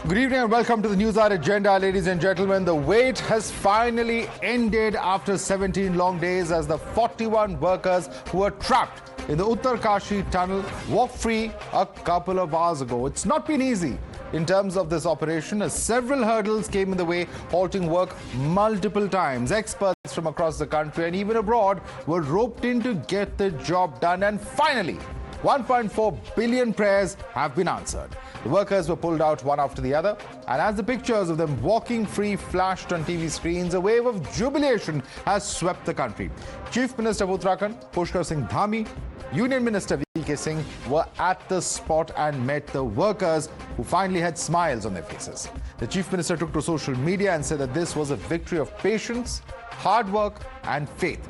Good evening and welcome to the Newshour Agenda, ladies and gentlemen. The wait has finally ended after 17 long days as the 41 workers who were trapped in the Uttarkashi tunnel walked free a couple of hours ago. It's not been easy in terms of this operation as several hurdles came in the way, halting work multiple times. Experts from across the country and even abroad were roped in to get the job done, and finally 1.4 billion prayers have been answered. The workers were pulled out one after the other, and as the pictures of them walking free flashed on TV screens, a wave of jubilation has swept the country. Chief Minister of Uttarakhand, Pushkar Singh Dhami, Union Minister V.K. Singh were at the spot and met the workers, who finally had smiles on their faces. The Chief Minister took to social media and said that this was a victory of patience, hard work and faith.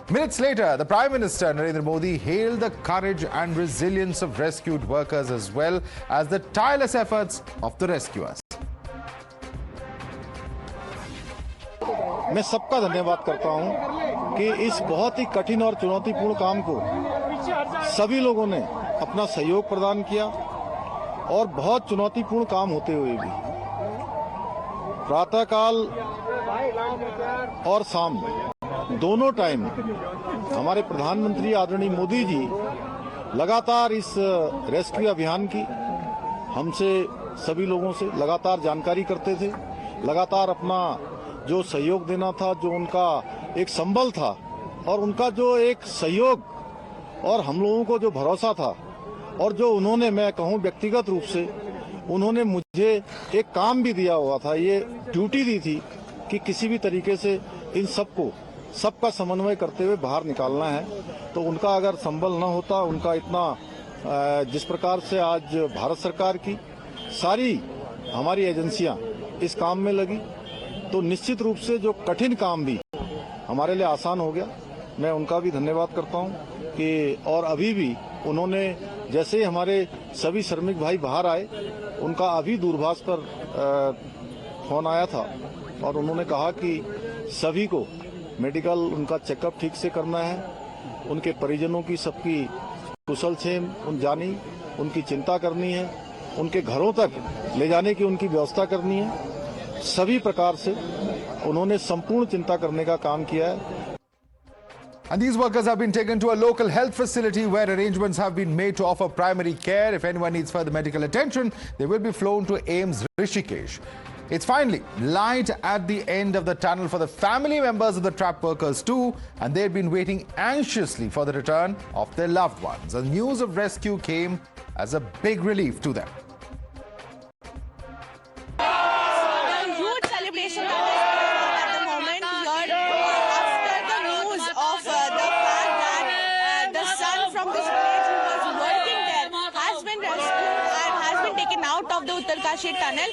Minutes later, the Prime Minister Narendra Modi hailed the courage and resilience of rescued workers as well as the tireless efforts of the rescuers. मैं सबका धन्यवाद करता हूं कि इस बहुत ही कठिन और चुनौतीपूर्ण काम को सभी लोगों ने अपना सहयोग प्रदान किया और बहुत चुनौतीपूर्ण काम होते हुए भी प्रातःकाल और शाम दोनों टाइम हमारे प्रधानमंत्री आदरणीय मोदी जी लगातार इस रेस्क्यू अभियान की हमसे सभी लोगों से लगातार जानकारी करते थे, लगातार अपना जो सहयोग देना था, जो उनका एक संबल था और उनका जो एक सहयोग और हम लोगों को जो भरोसा था और जो उन्होंने, मैं कहूं व्यक्तिगत रूप से उन्होंने मुझे एक काम भी दिया हुआ था, ये ड्यूटी दी थी कि किसी भी तरीके से इन सबका समन्वय करते हुए बाहर निकालना है। तो उनका अगर संबल न होता, उनका इतना जिस प्रकार से आज भारत सरकार की सारी हमारी एजेंसियां इस काम में लगी, तो निश्चित रूप से जो कठिन काम भी हमारे लिए आसान हो गया। मैं उनका भी धन्यवाद करता हूं कि और अभी भी उन्होंने जैसे ही हमारे सभी श्रमिक भाई बाहर आए, उनका अभी दूरभाष पर फोन आया था और उन्होंने कहा कि सभी को मेडिकल उनका चेकअप ठीक से करना है, उनके परिजनों की सबकी कुशल क्षेम जानी, उनकी चिंता करनी है, उनके घरों तक ले जाने की उनकी व्यवस्था करनी है। सभी प्रकार से उन्होंने संपूर्ण चिंता करने का काम किया है। And these workers have been taken to a local health facility where arrangements have been made to offer primary care. If anyone needs further medical attention, they will be flown to AIIMS Rishikesh. It's finally light at the end of the tunnel for the family members of the trapped workers too, and they've been waiting anxiously for the return of their loved ones. The news of rescue came as a big relief to them. Huge celebration at the moment here after the news of the fact that the son from this village who was working there has been rescued and has been taken out of the Uttarkashi tunnel.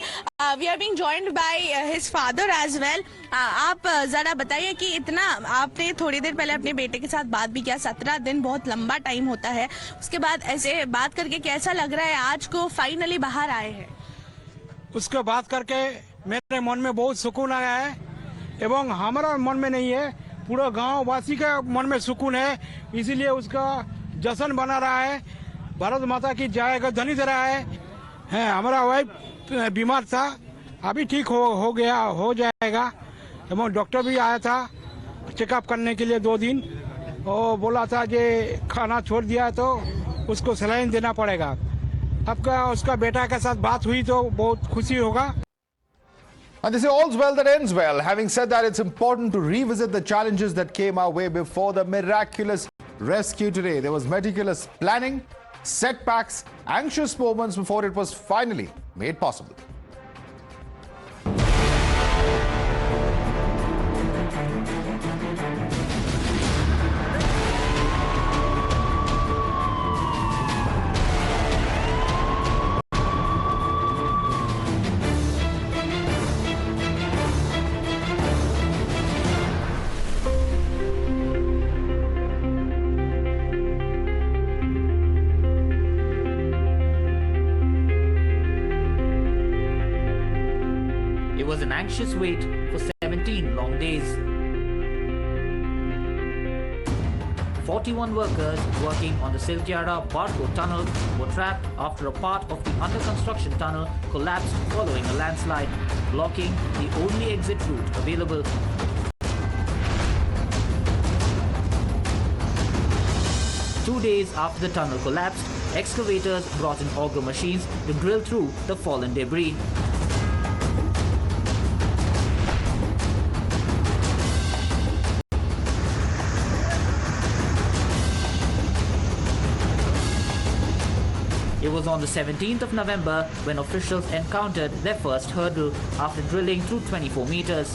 We are being joined by his father as well. आप जरा बताइए कि इतना आपने थोड़ी देर पहले अपने बेटे के साथ बात भी किया, 17 दिन बहुत लंबा टाइम होता है, उसके बाद ऐसे बात करके कैसा लग रहा है आज को फाइनली बाहर आए हैं? उसके बात करके मेरे मन में बहुत सुकून आया है एवं हमारा मन में नहीं है, पूरा गांव वासी के मन में सुकून है, इसीलिए उसका जश्न बना रहा है। भारत माता की जय का ध्वनि दे रहा है। हमारा वाइफ बीमार था, अभी ठीक हो जाएगा एवं डॉक्टर भी आया था चेकअप करने के लिए 2 दिन, और बोला था कि खाना छोड़ दिया तो उसको सलाइन देना पड़ेगा। आपका उसका बेटा के साथ बात हुई तो बहुत खुशी होगा। And they say all's well that ends well. Having said that, it's important to revisit the challenges that came our way before the miraculous rescue today. There was meticulous planning, setbacks, anxious moments before it was finally made possible. It was an anxious wait for 17 long days. 41 workers working on the Silkyara barcode tunnel were trapped after a part of the under construction tunnel collapsed following a landslide, blocking the only exit route available. Two days after the tunnel collapsed, excavators brought in auger machines to drill through the fallen debris. It was on the 17th of November when officials encountered their first hurdle after drilling through 24 meters.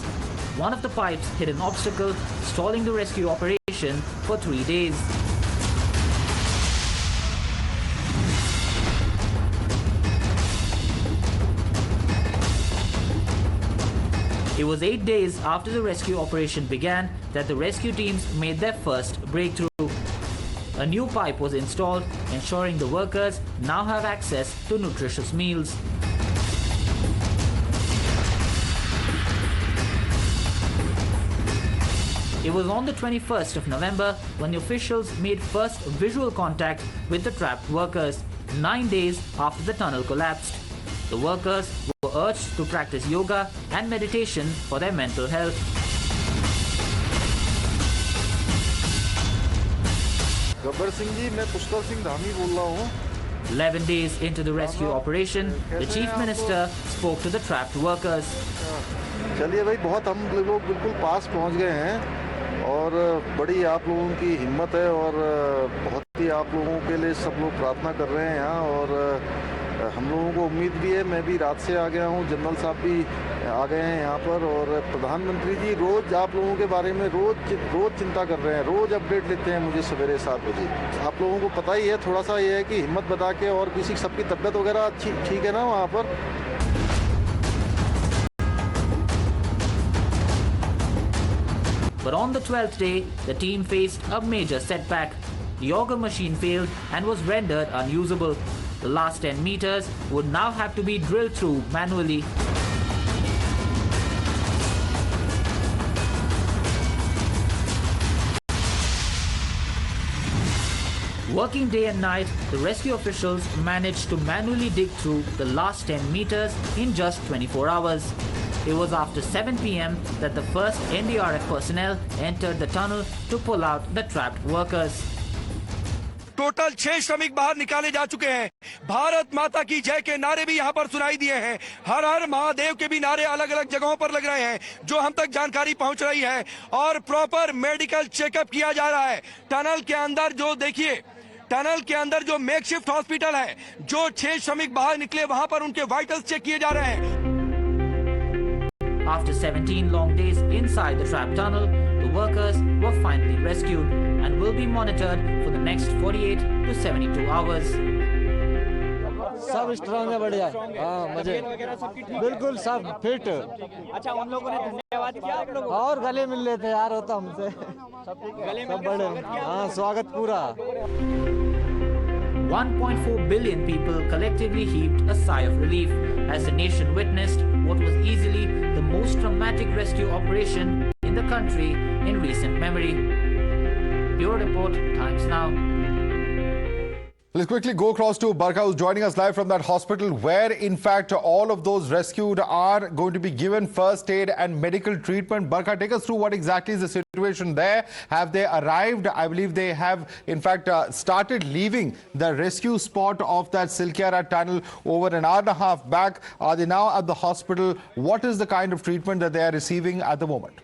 One of the pipes hit an obstacle, stalling the rescue operation for 3 days. It was 8 days after the rescue operation began that the rescue teams made their first breakthrough. A new pipe was installed, ensuring the workers now have access to nutritious meals. It was on the 21st of November when the officials made first visual contact with the trapped workers, 9 days after the tunnel collapsed. The workers were urged to practice yoga and meditation for their mental health. Gabbar Singh ji, मैं पुष्कर सिंह धामी बोल रहा हूँ। 11 days into the rescue operation, the Chief Minister spoke to the trapped workers. चलिए भाई, बहुत हम लोग बिल्कुल पास पहुँच गए हैं और बड़ी आप लोगों की हिम्मत है और बहुत ही आप लोगों के लिए सब लोग प्रार्थना कर रहे हैं यहाँ और हम लोगों को उम्मीद भी है। मैं भी रात से आ गया हूँ, जनरल साहब भी आ गए हैं यहाँ पर और प्रधानमंत्री जी रोज़ आप लोगों के बारे में रोज़ चिंता कर रहे हैं, रोज़ अपडेट लेते हैं मुझे सवेरे 7 बजे। आप लोगों को पता ही है, थोड़ा सा ये है कि हिम्मत बता के और किसी सबकी तबीयत वगैरह अच्छी ठीक है ना वहाँ पर। But on the 12th day, the team faced a major setback. The auger machine failed and was rendered unusable. The last 10 meters would now have to be drilled through manually. Working day and night, the rescue officials managed to manually dig through the last 10 meters in just 24 hours. It was after 7 p.m. that the first NDRF personnel entered the tunnel to pull out the trapped workers. Total 6 श्रमिक बाहर निकाले जा चुके हैं। भारत माता की जय के नारे भी यहाँ पर सुनाई दिए हैं। हर हर महादेव के भी नारे अलग अलग जगहों पर लग रहे हैं, जो हम तक जानकारी पहुंच रही है और प्रॉपर मेडिकल चेकअप किया जा रहा है। टनल के अंदर जो देखिए, टनल के अंदर जो मेकशिफ्ट हॉस्पिटल है, जो 6 श्रमिक बाहर निकले वहां पर उनके वाइटल्स चेक किए जा रहे हैं। After 17 long days inside the trap tunnel, the workers were finally rescued and will be monitored for the next 48 to 72 hours. सब स्ट्रांग है, बढ़िया। हाँ, मजे बिल्कुल सब फिट। अच्छा, उन लोगों ने धन्यवाद किया आप लोगों को? और गले मिल लेते यार, होता हमसे सब बड़े। हाँ, स्वागत पूरा। 1.4 billion people collectively heaved a sigh of relief as the nation witnessed what was easily the most traumatic rescue operation in the country in recent memory. Bureau Report, Times Now. Let's quickly go across to Barkha, who's joining us live from that hospital where, in fact, all of those rescued are going to be given first aid and medical treatment. Barkha, take us through what exactly is the situation there. Have they arrived? I believe they have, in fact, started leaving the rescue spot of that Silkyara tunnel over an hour and a half back. Are they now at the hospital? What is the kind of treatment that they are receiving at the moment?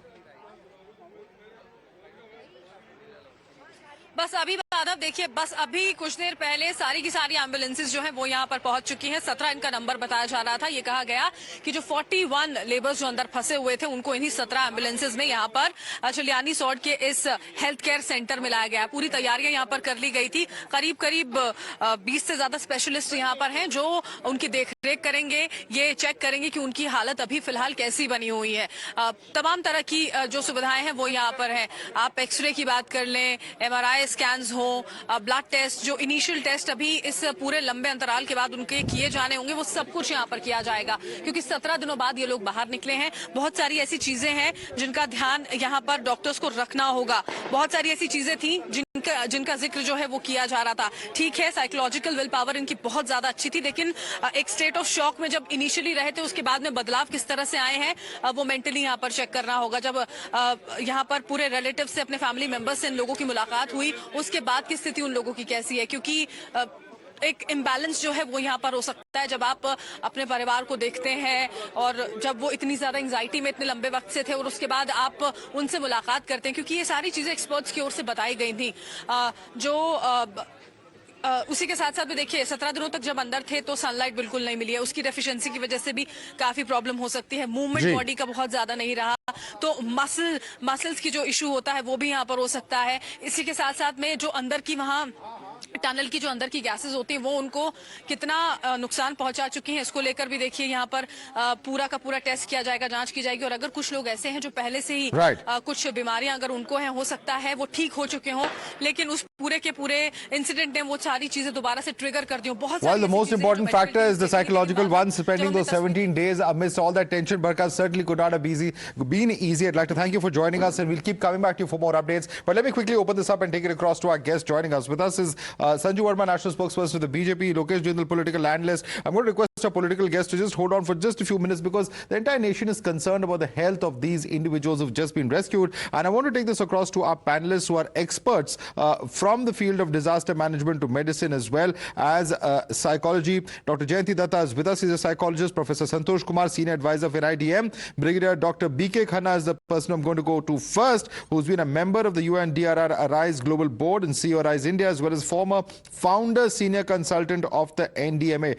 बस अभी माधव देखिए, बस अभी कुछ देर पहले सारी की सारी एम्बुलेंसेज जो हैं वो यहाँ पर पहुंच चुकी हैं। 17 इनका नंबर बताया जा रहा था। ये कहा गया कि जो 41 लेबर्स जो अंदर फंसे हुए थे उनको इन्हीं 17 एम्बुलेंसेज में यहाँ पर चलियानी सॉर्ट के इस हेल्थ केयर सेंटर में लाया गया। पूरी तैयारियां यहाँ पर कर ली गई थी। करीब करीब 20 से ज्यादा स्पेशलिस्ट यहाँ पर हैं जो उनकी देखरेख करेंगे, ये चेक करेंगे कि उनकी हालत अभी फिलहाल कैसी बनी हुई है। तमाम तरह की जो सुविधाएं हैं वो यहाँ पर है। आप एक्सरे की बात कर लें, MRI स्कैन्स हो, ब्लड टेस्ट, जो इनिशियल टेस्ट अभी इस पूरे लंबे अंतराल के बाद उनके किए जाने होंगे, वो सब कुछ यहाँ पर किया जाएगा क्योंकि 17 दिनों बाद ये लोग बाहर निकले हैं। बहुत सारी ऐसी चीजें हैं जिनका ध्यान यहाँ पर डॉक्टर्स को रखना होगा। बहुत सारी ऐसी चीजें थी जिनका जिनका जिक्र जो है वो किया जा रहा था। ठीक है, साइकोलॉजिकल विल पावर इनकी बहुत ज्यादा अच्छी थी, लेकिन एक स्टेट ऑफ शॉक में जब इनिशियली रहे थे, उसके बाद में बदलाव किस तरह से आए हैं वो मेंटली यहाँ पर चेक करना होगा। जब यहाँ पर पूरे रिलेटिव से, अपने फैमिली मेंबर्स से इन लोगों की मुलाकात हुई, उसके बाद की स्थिति उन लोगों की कैसी है, क्योंकि एक इम्बैलेंस जो है वो यहाँ पर हो सकता है जब आप अपने परिवार को देखते हैं और जब वो इतनी ज्यादा एंजाइटी में इतने लंबे वक्त से थे और उसके बाद आप उनसे मुलाकात करते हैं, क्योंकि ये सारी चीजें एक्सपर्ट्स की ओर से बताई गई थी। उसी के साथ साथ भी देखिए 17 दिनों तक जब अंदर थे तो सनलाइट बिल्कुल नहीं मिली है, उसकी डेफिशिएंसी की वजह से भी काफी प्रॉब्लम हो सकती है। मूवमेंट बॉडी का बहुत ज्यादा नहीं रहा, तो मसल्स की जो इशू होता है वो भी यहाँ पर हो सकता है। इसी के साथ साथ में जो अंदर की वहाँ टनल की जो अंदर की गैसेस होती हैं वो उनको कितना नुकसान पहुंचा चुकी हैं, इसको लेकर भी देखिए यहाँ पर पूरा का पूरा टेस्ट किया जाएगा, जांच की जाएगी। और अगर कुछ लोग ऐसे हैं जो पहले से ही कुछ बीमारियां अगर उनको हैं, हो सकता है वो ठीक हो चुके हों, लेकिन उस पूरे के पूरे इंसिडेंट ने वो सारी चीजें दोबारा से ट्रिगर कर दी हो। बहुत Well, the most important factor is the psychological one. Spending those 17 days amidst all that tension, Barkha, certainly could not have been easy. I'd like to thank you for joining us, and we'll keep coming back to you for more updates. But let me quickly open this up and take it across to our guest joining us. With us is Sanju Verma, national spokesperson of the BJP, Lokesh Jindal, political analyst. I'm going to request our political guest to just hold on for just a few minutes, because the entire nation is concerned about the health of these individuals who've just been rescued. And I want to take this across to our panelists who are experts from the field of disaster management to medicine as well as psychology. Dr. Jayanti Dutta is with us. He's a psychologist. Professor Santosh Kumar, senior advisor for IDM. Brigadier Dr. B.K. Khanna is the person I'm going to go to first, who's been a member of the UNDRR Arise Global Board and CEO Arise India, as well as former founder, senior consultant of the NDMA.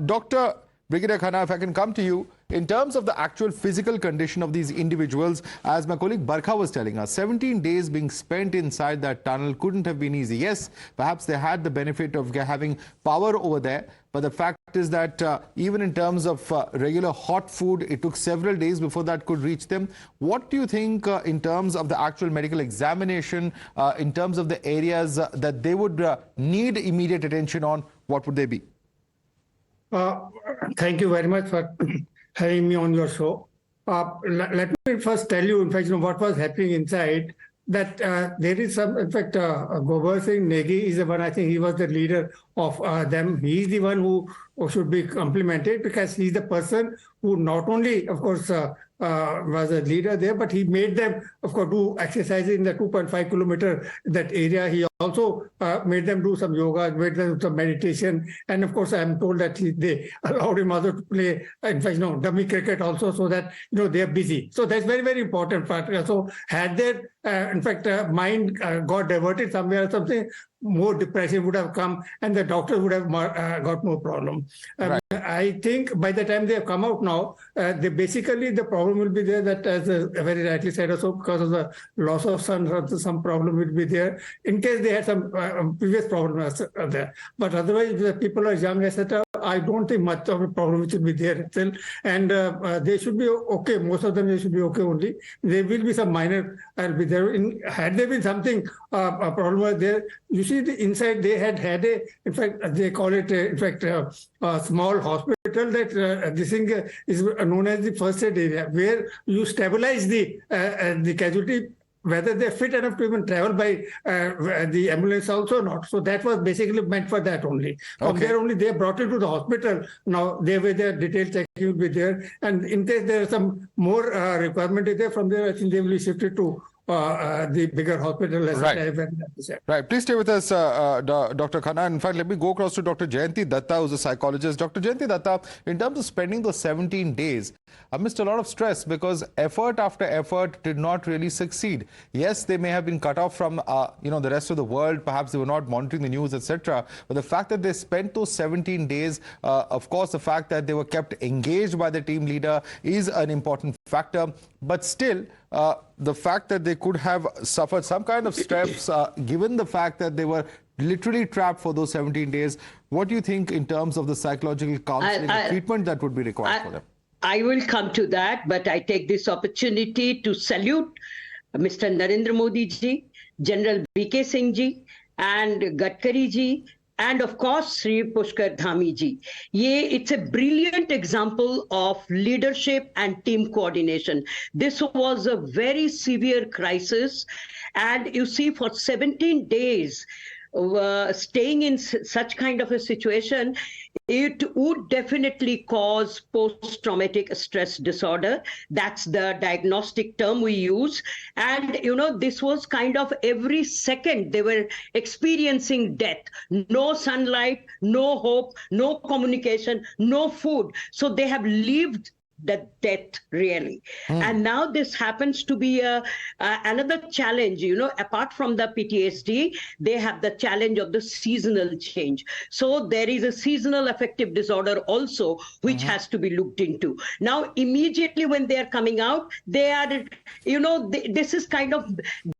Dr. Brigadier Khanna, if I can come to you, in terms of the actual physical condition of these individuals, as my colleague Barkha was telling us, 17 days being spent inside that tunnel couldn't have been easy. Yes, perhaps they had the benefit of having power over there, but the fact is that even in terms of regular hot food, it took several days before that could reach them. What do you think in terms of the actual medical examination, in terms of the areas that they would need immediate attention on, what would they be? Thank you very much for having me on your show. Let me first tell you, in fact, what was happening inside. That there is some, in fact, Gobar Singh Negi is the one, I think he was the leader of them. He is the one who should be complimented, because he is the person who not only, of course, was a leader there, but he made them, of course, do exercises in the 2.5 kilometer that area. He also made them do some yoga, made them do some meditation, and of course, I am told that they allowed him also to play, in fact, dummy cricket also, so that they are busy. So that's very, very important part. So had their, in fact, mind got diverted somewhere or something, more depression would have come, and the doctors would have got more problem. Right. I think by the time they have come out now, basically the problem will be there, that as very rightly said also, because of the loss of sun, some problem will be there in case they had some previous problems there. But otherwise, if the people are young, etc., I don't think much of a problem which will be there still, and they should be okay. Most of them, they should be okay only. There will be some minor will be there. Had there been something a problem there, you see the inside they had a, in fact they call it in fact a small hospital, that this thing is known as the first aid area, where you stabilize the casualty, whether they're fit enough to even travel by the ambulance also or not. So that was basically meant for that only. From there only they brought it to the hospital. Now their detailed checking will be there. And in case there is some more requirement is there, from there I think they will be shifted to the bigger hospital. Right. Please stay with us, Dr. Khanna. In fact, let me go across to Dr. Jayanti Dutta, who's a psychologist. Dr. Jayanti Dutta, in terms of spending those 17 days, amidst a lot of stress, because effort after effort did not really succeed. Yes, they may have been cut off from the rest of the world. Perhaps they were not monitoring the news, etc. But the fact that they spent those 17 days, of course, the fact that they were kept engaged by the team leader is an important factor. But still, the fact that they could have suffered some kind of stress, given the fact that they were literally trapped for those 17 days, what do you think in terms of the psychological counseling and treatment that would be required for them? I will come to that, but I take this opportunity to salute Mr. Narendra Modi ji, General B.K. Singh ji, and Gadkari ji, and of course Sri Pushkar Dhami ji. It's a brilliant example of leadership and team coordination. This was a very severe crisis, and you see, for 17 days, staying in such kind of a situation, it would definitely cause post-traumatic stress disorder. That's the diagnostic term we use. And, this was kind of every second they were experiencing death. No sunlight, no hope, no communication, no food. So they have lived the death, really. And now this happens to be another challenge. Apart from the PTSD, they have the challenge of the seasonal change. So there is a seasonal affective disorder also, which has to be looked into. Now, immediately when they are coming out, they are, this is kind of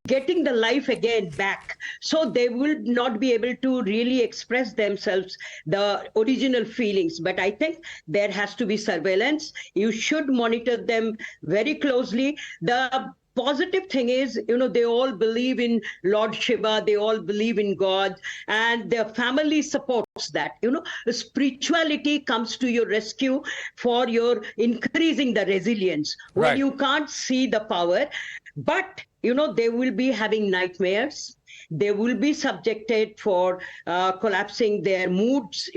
getting the life again back. So they will not be able to really express themselves, the original feelings. But I think there has to be surveillance. You should monitor them very closely. The positive thing is, they all believe in Lord Shiva, they all believe in God, and their family supports that. Spirituality comes to your rescue for your increasing the resilience when you can't see the power. But they will be having nightmares. They will be subjected for collapsing their moods,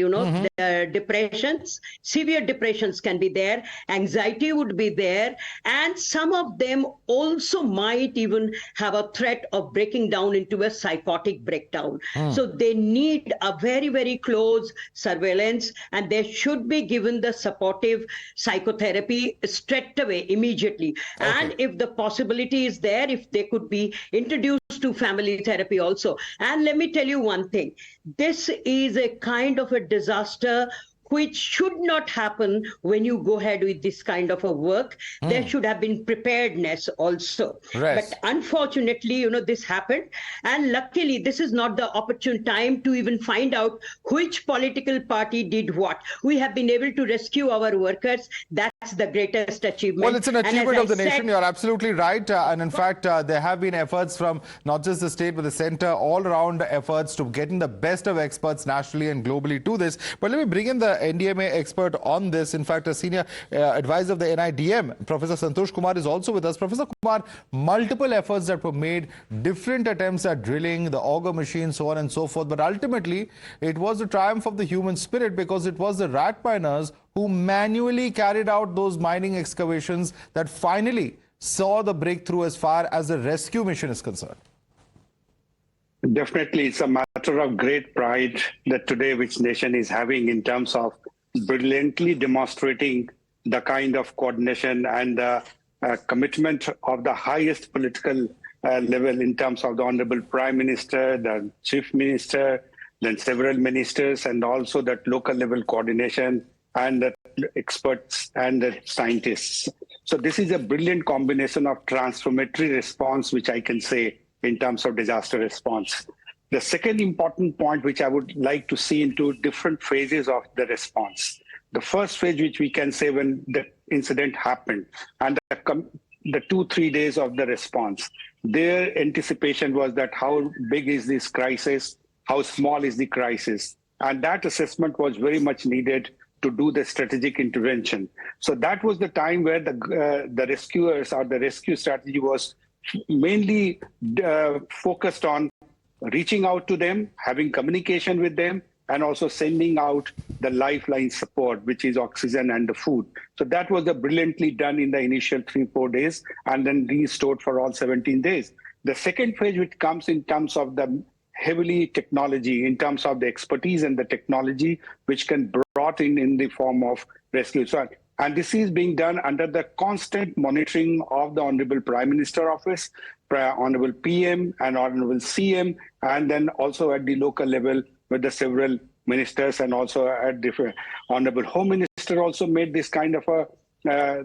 their depressions. Severe depressions can be there. Anxiety would be there. And some of them also might even have a threat of breaking down into a psychotic breakdown. So they need a very, very close surveillance, and they should be given the supportive psychotherapy straight away, immediately. And if the possibility is there, if they could be introduced to family therapy also. And let me tell you one thing, this is a kind of a disaster which should not happen when you go ahead with this kind of a work. There should have been preparedness also. But unfortunately, this happened. And luckily, this is not the opportune time to even find out which political party did what. We have been able to rescue our workers. That's the greatest achievement. Well, it's an achievement of the nation. You're absolutely right. And in fact, there have been efforts from not just the state, but the center, all around efforts to getting the best of experts nationally and globally to this. But let me bring in the NDMA expert on this. In fact, a senior advisor of the NIDM, Professor Santosh Kumar, is also with us. Professor Kumar, multiple efforts that were made, different attempts at drilling, the auger machine, so on and so forth. But ultimately, it was the triumph of the human spirit, because it was the rat miners who manually carried out those mining excavations that finally saw the breakthrough as far as the rescue mission is concerned. Definitely, it's a matter of great pride that today which nation is having in terms of brilliantly demonstrating the kind of coordination and commitment of the highest political level in terms of the Honorable Prime Minister, the Chief Minister, then several ministers, and also that local level coordination and the experts and the scientists. So this is a brilliant combination of transformatory response, which I can say, in terms of disaster response. The second important point, which I would like to see into different phases of the response. The first phase, which we can say when the incident happened, and the 2-3 days of the response, their anticipation was that how big is this crisis, how small is the crisis, and that assessment was very much needed to do the strategic intervention. So that was the time where the rescuers or the rescue strategy was mainly focused on reaching out to them, having communication with them, and also sending out the lifeline support, which is oxygen and the food. So that was brilliantly done in the initial 3-4 days, and then restored for all 17 days. The second phase, which comes in terms of the heavily technology, in terms of the expertise and the technology, which can be brought in the form of rescue. So, and this is being done under the constant monitoring of the Honorable Prime Minister Office, Honorable PM and Honorable CM, and then also at the local level with the several ministers, and also at different. Honorable Home Minister also made this kind of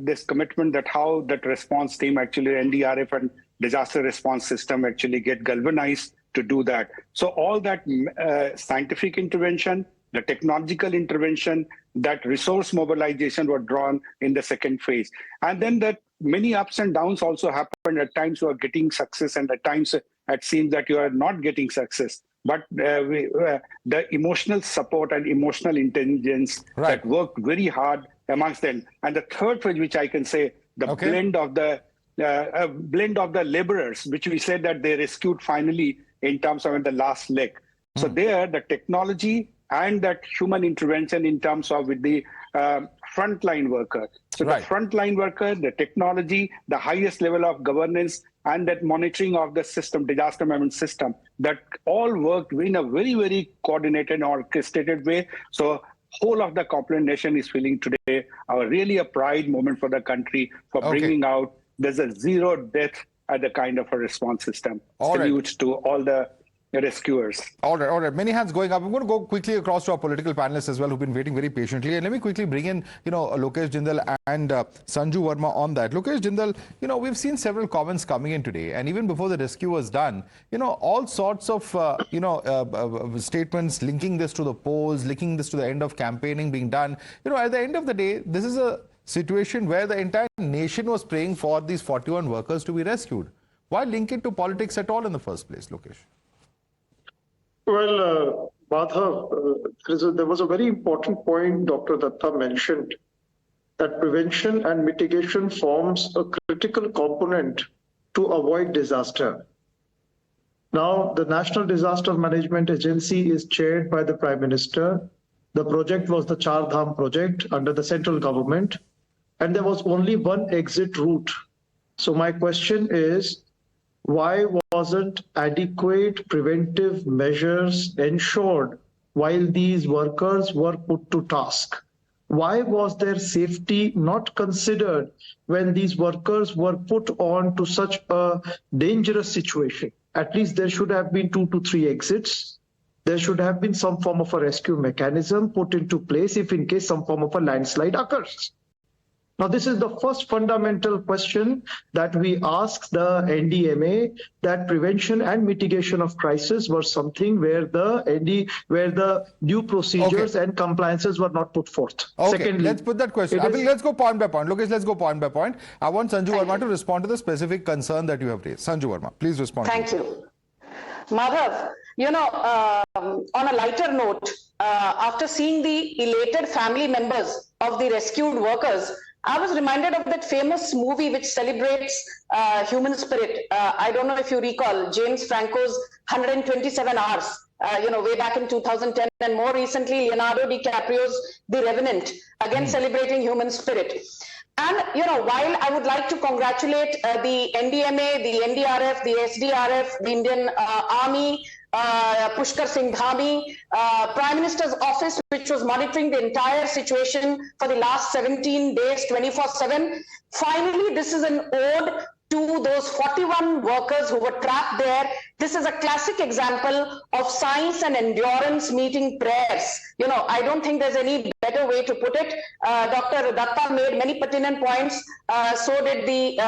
this commitment that how that response team, actually NDRF and disaster response system, actually get galvanized to do that. So all that scientific intervention, the technological intervention, that resource mobilization were drawn in the second phase. And then that many ups and downs also happened. At times you are getting success, and at times it seems that you are not getting success. but the emotional support and emotional intelligence that worked very hard amongst them. And the third phase, which I can say, the blend of the laborers, which we said that they rescued finally in terms of the last leg. So there, the technology and that human intervention in terms of with the frontline worker. So the frontline worker, the technology, the highest level of governance, and that monitoring of the system, disaster management system, that all worked in a very, very coordinated and orchestrated way. So whole of the component nation is feeling today really a pride moment for the country for bringing out, there's a zero death at the kind of a response system. Salutes to all the rescuers. All right. Many hands going up. I'm going to go quickly across to our political panelists as well, who've been waiting very patiently. And let me quickly bring in, Lokesh Jindal and Sanju Verma on that. Lokesh Jindal, we've seen several comments coming in today, and even before the rescue was done, all sorts of, statements linking this to the polls, linking this to the end of campaigning being done. At the end of the day, this is a situation where the entire nation was praying for these 41 workers to be rescued. Why link it to politics at all in the first place, Lokesh? Well, Madhav, there was a very important point Dr. Datta mentioned, that prevention and mitigation forms a critical component to avoid disaster. Now, the National Disaster Management Agency is chaired by the Prime Minister. The project was the Char Dham project under the central government, and there was only one exit route. So my question is, why wasn't adequate preventive measures ensured while these workers were put to task? Why was their safety not considered when these workers were put on to such a dangerous situation? At least there should have been 2 to 3 exits. There should have been some form of a rescue mechanism put into place if in case some form of a landslide occurs. Now, this is the first fundamental question that we ask the NDMA, that prevention and mitigation of crisis were something where the due procedures and compliances were not put forth. Secondly, let's put that question. Let's go point by point. Lokesh, let's go point by point. I want Sanju Verma to respond to the specific concern that you have raised. Sanju Verma, please respond. Thank you. Madhav, on a lighter note, after seeing the elated family members of the rescued workers, I was reminded of that famous movie which celebrates human spirit. I don't know if you recall James Franco's 127 Hours, way back in 2010, and more recently Leonardo DiCaprio's The Revenant, again celebrating human spirit. And, while I would like to congratulate the NDMA, the NDRF, the SDRF, the Indian Army, Pushkar Singh Dhami, Prime Minister's office, which was monitoring the entire situation for the last 17 days, 24/7. Finally, this is an ode to those 41 workers who were trapped there. This is a classic example of science and endurance meeting prayers. I don't think there's any better way to put it. Dr. Datta made many pertinent points. So did the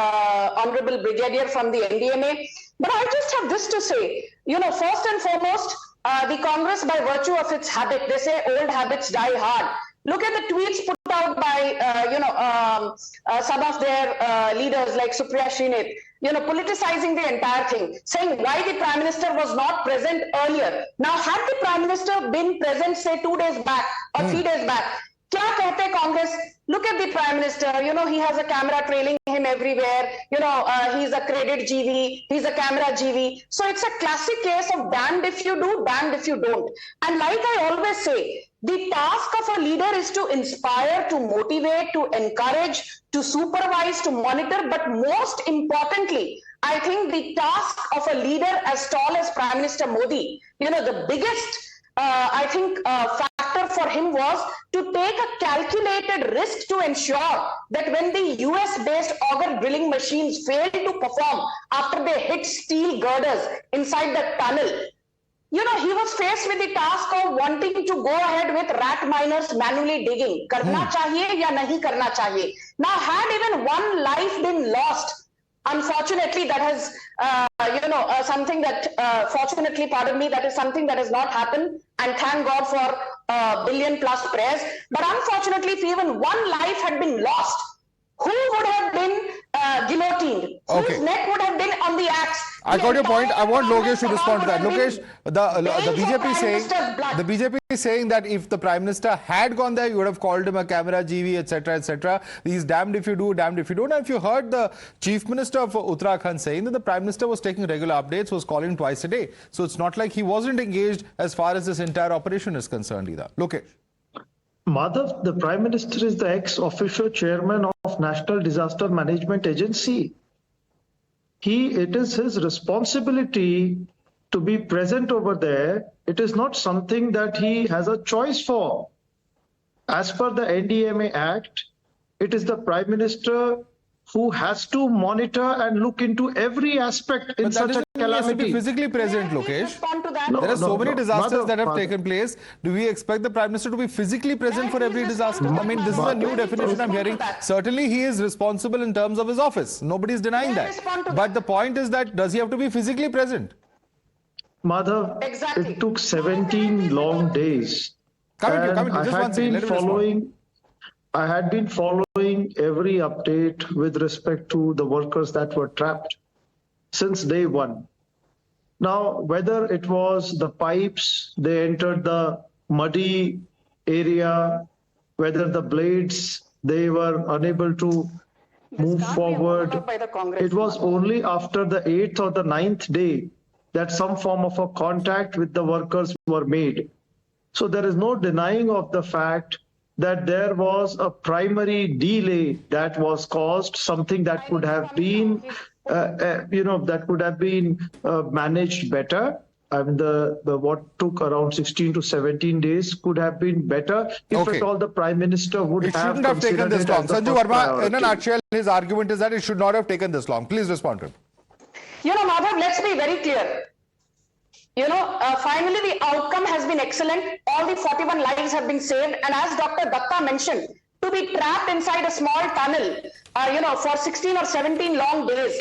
Honorable Brigadier from the NDMA. But I just have this to say, first and foremost, the Congress, by virtue of its habit, they say old habits die hard. Look at the tweets put out by, some of their leaders like Supriya Shrinit, politicizing the entire thing, saying why the Prime Minister was not present earlier. Now, had the Prime Minister been present, say 2 days back or 3 days back, kya kehte Congress? Look at the Prime Minister, he has a camera trailing him everywhere, he's a credit GV, he's a camera GV. So it's a classic case of damned if you do, damned if you don't. And like I always say, the task of a leader is to inspire, to motivate, to encourage, to supervise, to monitor, but most importantly, I think the task of a leader as tall as Prime Minister Modi, the biggest factor for him was to take a calculated risk to ensure that when the US-based auger drilling machines failed to perform after they hit steel girders inside the tunnel, he was faced with the task of wanting to go ahead with rat miners manually digging. Karna chahiye ya nahi karna chahiye. Now, had even one life been lost, unfortunately, that has, something that, fortunately, pardon me, that is something that has not happened. And thank God for $1 billion+ prayers. But unfortunately, if even one life had been lost, who would have been guillotined? Whose neck would have been on the axe? I got your point. I want Lokesh to respond to that. Lokesh, the BJP is saying that if the Prime Minister had gone there, you would have called him a camera GV, etc., etc. He's damned if you do, damned if you don't. And if you heard the Chief Minister of Uttarakhand saying that the Prime Minister was taking regular updates, was calling twice a day. So it's not like he wasn't engaged as far as this entire operation is concerned either. Lokesh. Madhav, the Prime Minister is the ex-officio chairman of National Disaster Management Agency. It is his responsibility to be present over there. It is not something that he has a choice for. As per the NDMA Act, it is the Prime Minister who has to monitor and look into every aspect in such a calamity. He has to be physically present, Lokesh. There are so many disasters that have taken place. Do we expect the Prime Minister to be physically present for every disaster? I mean, this is a new definition I'm hearing. Certainly, he is responsible in terms of his office. Nobody is denying that. But the point is that, does he have to be physically present? Madhav, it took 17 long days. I had been following every update with respect to the workers that were trapped since day one. Now, whether it was the pipes, they entered the muddy area, whether the blades, they were unable to move forward. It was only after the 8th or the 9th day that some form of a contact with the workers were made. So there is no denying of the fact that there was a primary delay that was caused, something that could have been, managed better. And what took around 16 to 17 days could have been better if at all the Prime Minister would have shouldn't have taken this long. Sanju Verma, in a nutshell, his argument is that it should not have taken this long. Please respond to him. Madhav, let's be very clear. Finally, the outcome has been excellent. All the 41 lives have been saved. And as Dr. Dutta mentioned, to be trapped inside a small tunnel, for 16 or 17 long days,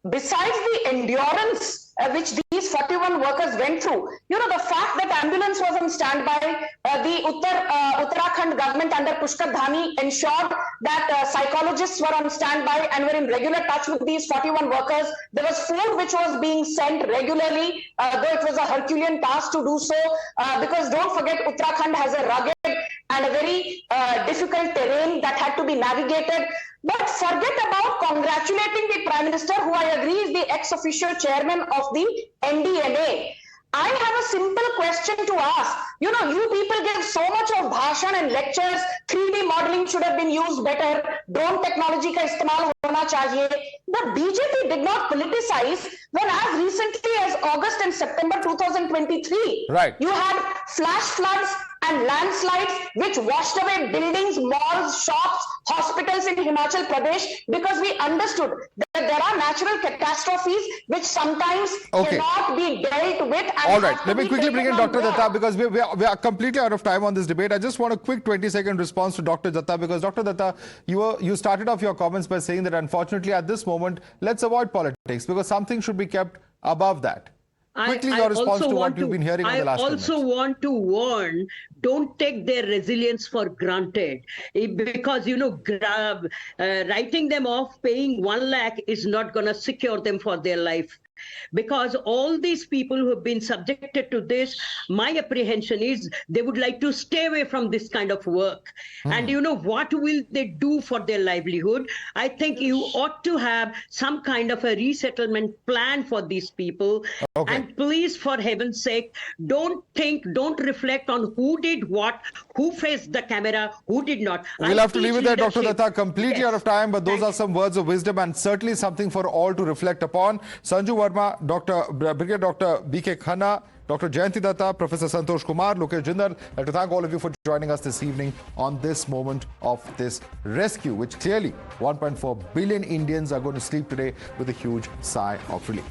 besides the endurance which these 41 workers went through, the fact that ambulance was on standby, the Uttarakhand government under Pushkar Dhami ensured that psychologists were on standby and were in regular touch with these 41 workers. There was food which was being sent regularly, though it was a Herculean task to do so, because don't forget, Uttarakhand has a rugged and a very difficult terrain that had to be navigated. But forget about congratulating the Prime Minister, who I agree is the ex-officio chairman of the NDMA. I have a simple question to ask. You people give so much of bhashan and lectures. 3D modeling should have been used better. Drone technology ka istemal hona chahiye. The BJP did not politicize when as recently as August and September 2023, you had flash floods and landslides which washed away buildings, malls, shops, hospitals in Himachal Pradesh, because we understood that there are natural catastrophes which sometimes cannot be dealt with. All right, let me quickly bring in Dr. Dutta, because we are completely out of time on this debate. I just want a quick 20-second response to Dr. Dutta, because Dr. Dutta, you started off your comments by saying that unfortunately at this moment, let's avoid politics, because something should be kept above that. Quickly, your response to what you've been hearing in the last 10 minutes. I also want to warn, don't take their resilience for granted, because, writing them off, paying 1 lakh is not going to secure them for their life. Because all these people who have been subjected to this, my apprehension is they would like to stay away from this kind of work. And what will they do for their livelihood? I think you ought to have some kind of a resettlement plan for these people. And please, for heaven's sake, don't reflect on who did what, who faced the camera, who did not. We'll have to leave it there, Dr. Dutta. Completely out of time, but those are some words of wisdom and certainly something for all to reflect upon. Sanju Verma, Brigadier Dr. B.K. Khanna, Dr. Jayanti Dutta, Professor Santosh Kumar, Lokesh Jindal. I'd like to thank all of you for joining us this evening on this moment of this rescue, which clearly 1.4 billion Indians are going to sleep today with a huge sigh of relief.